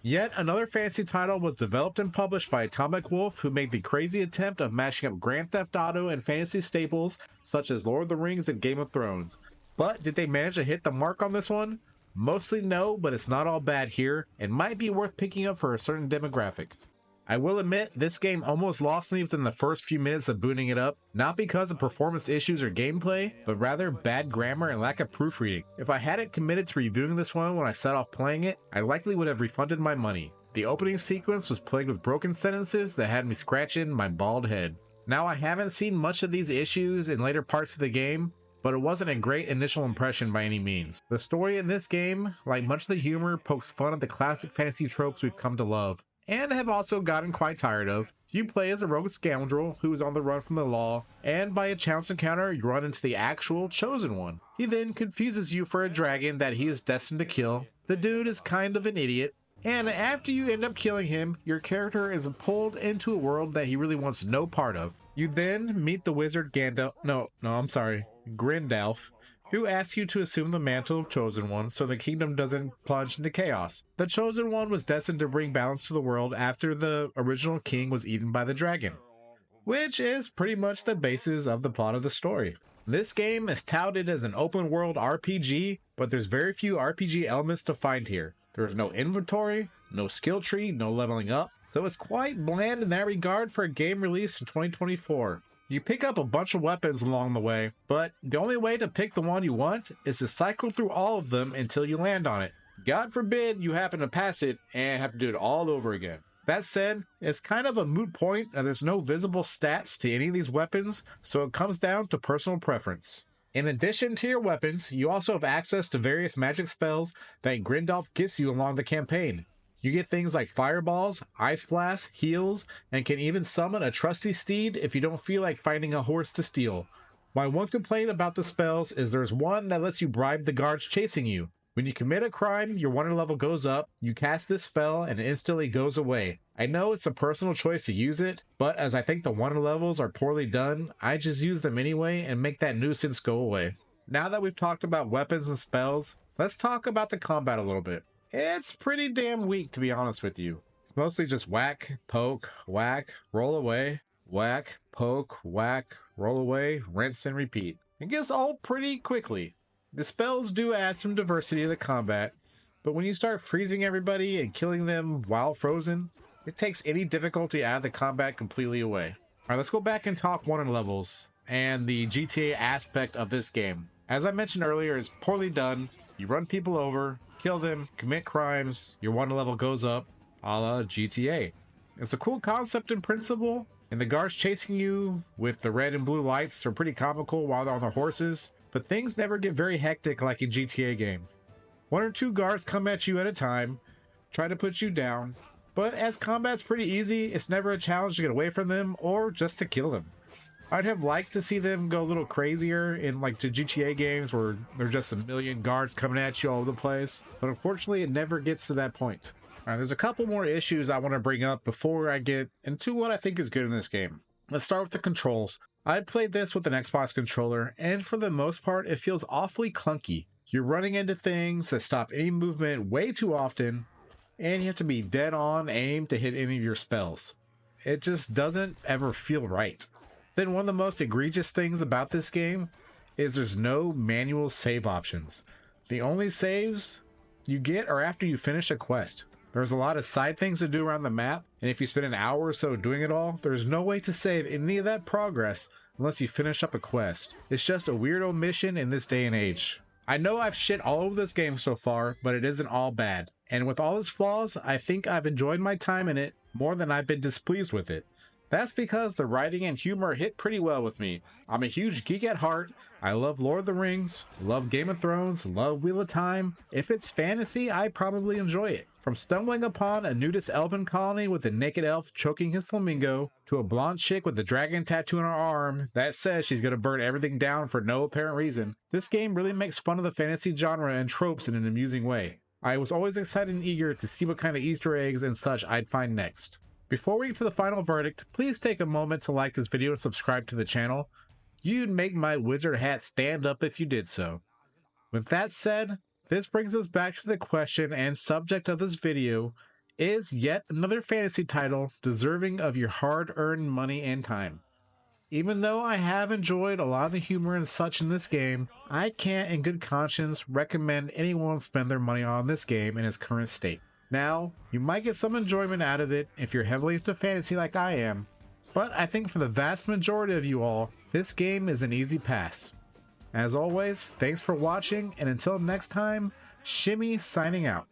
Yet another fantasy title was developed and published by Atomic Wolf, who made the crazy attempt of mashing up Grand Theft Auto and fantasy staples such as Lord of the Rings and Game of Thrones. But did they manage to hit the mark on this one? Mostly no, but it's not all bad here, and might be worth picking up for a certain demographic. I will admit, this game almost lost me within the first few minutes of booting it up, not because of performance issues or gameplay, but rather bad grammar and lack of proofreading. If I hadn't committed to reviewing this one when I set off playing it, I likely would have refunded my money. The opening sequence was plagued with broken sentences that had me scratching my bald head. Now I haven't seen much of these issues in later parts of the game, but it wasn't a great initial impression by any means. The story in this game, like much of the humor, pokes fun at the classic fantasy tropes we've come to love, and have also gotten quite tired of. You play as a rogue scoundrel who is on the run from the law, and by a chance encounter you run into the actual Chosen One. He then confuses you for a dragon that he is destined to kill. The dude is kind of an idiot, and after you end up killing him, your character is pulled into a world that he really wants no part of. You then meet the wizard Grindalf, who asks you to assume the mantle of Chosen One so the kingdom doesn't plunge into chaos. The Chosen One was destined to bring balance to the world after the original king was eaten by the dragon, which is pretty much the basis of the plot of the story. This game is touted as an open world RPG, but there's very few RPG elements to find here. There's no inventory, no skill tree, no leveling up, so it's quite bland in that regard for a game released in 2024. You pick up a bunch of weapons along the way, but the only way to pick the one you want is to cycle through all of them until you land on it. God forbid you happen to pass it and have to do it all over again. That said, it's kind of a moot point and there's no visible stats to any of these weapons, so it comes down to personal preference. In addition to your weapons, you also have access to various magic spells that Grindalf gives you along the campaign. You get things like fireballs, ice blasts, heals, and can even summon a trusty steed if you don't feel like finding a horse to steal. My one complaint about the spells is there's one that lets you bribe the guards chasing you. When you commit a crime, your wonder level goes up, you cast this spell, and it instantly goes away. I know it's a personal choice to use it, but as I think the wonder levels are poorly done, I just use them anyway and make that nuisance go away. Now that we've talked about weapons and spells, let's talk about the combat a little bit. It's pretty damn weak, to be honest with you. It's mostly just whack, poke, whack, roll away, whack, poke, whack, roll away, rinse and repeat. It gets old pretty quickly. The spells do add some diversity to the combat, but when you start freezing everybody and killing them while frozen, it takes any difficulty out of the combat completely away. Alright, let's go back and talk wonder levels and the GTA aspect of this game. As I mentioned earlier, it's poorly done. You run people over, kill them, commit crimes, your wonder level goes up, a la GTA. It's a cool concept in principle, and the guards chasing you with the red and blue lights are pretty comical while they're on their horses, but things never get very hectic like in GTA games. One or two guards come at you at a time, try to put you down, but as combat's pretty easy, it's never a challenge to get away from them or just to kill them. I'd have liked to see them go a little crazier in like the GTA games where there's just a million guards coming at you all over the place, but unfortunately it never gets to that point. Alright, there's a couple more issues I want to bring up before I get into what I think is good in this game. Let's start with the controls. I played this with an Xbox controller, and for the most part it feels awfully clunky. You're running into things that stop any movement way too often, and you have to be dead on aim to hit any of your spells. It just doesn't ever feel right. Then one of the most egregious things about this game is there's no manual save options. The only saves you get are after you finish a quest. There's a lot of side things to do around the map, and if you spend an hour or so doing it all, there's no way to save any of that progress unless you finish up a quest. It's just a weird omission in this day and age. I know I've shit all over this game so far, but it isn't all bad. And with all its flaws, I think I've enjoyed my time in it more than I've been displeased with it. That's because the writing and humor hit pretty well with me. I'm a huge geek at heart. I love Lord of the Rings, love Game of Thrones, love Wheel of Time. If it's fantasy, I probably enjoy it. From stumbling upon a nudist elven colony with a naked elf choking his flamingo, to a blonde chick with a dragon tattoo on her arm that says she's gonna burn everything down for no apparent reason, this game really makes fun of the fantasy genre and tropes in an amusing way. I was always excited and eager to see what kind of Easter eggs and such I'd find next. Before we get to the final verdict, please take a moment to like this video and subscribe to the channel. You'd make my wizard hat stand up if you did so. With that said, this brings us back to the question and subject of this video: is yet another fantasy title deserving of your hard-earned money and time. Even though I have enjoyed a lot of the humor and such in this game, I can't in good conscience recommend anyone spend their money on this game in its current state. Now, you might get some enjoyment out of it if you're heavily into fantasy like I am, but I think for the vast majority of you all, this game is an easy pass. As always, thanks for watching, and until next time, Shimmy signing out.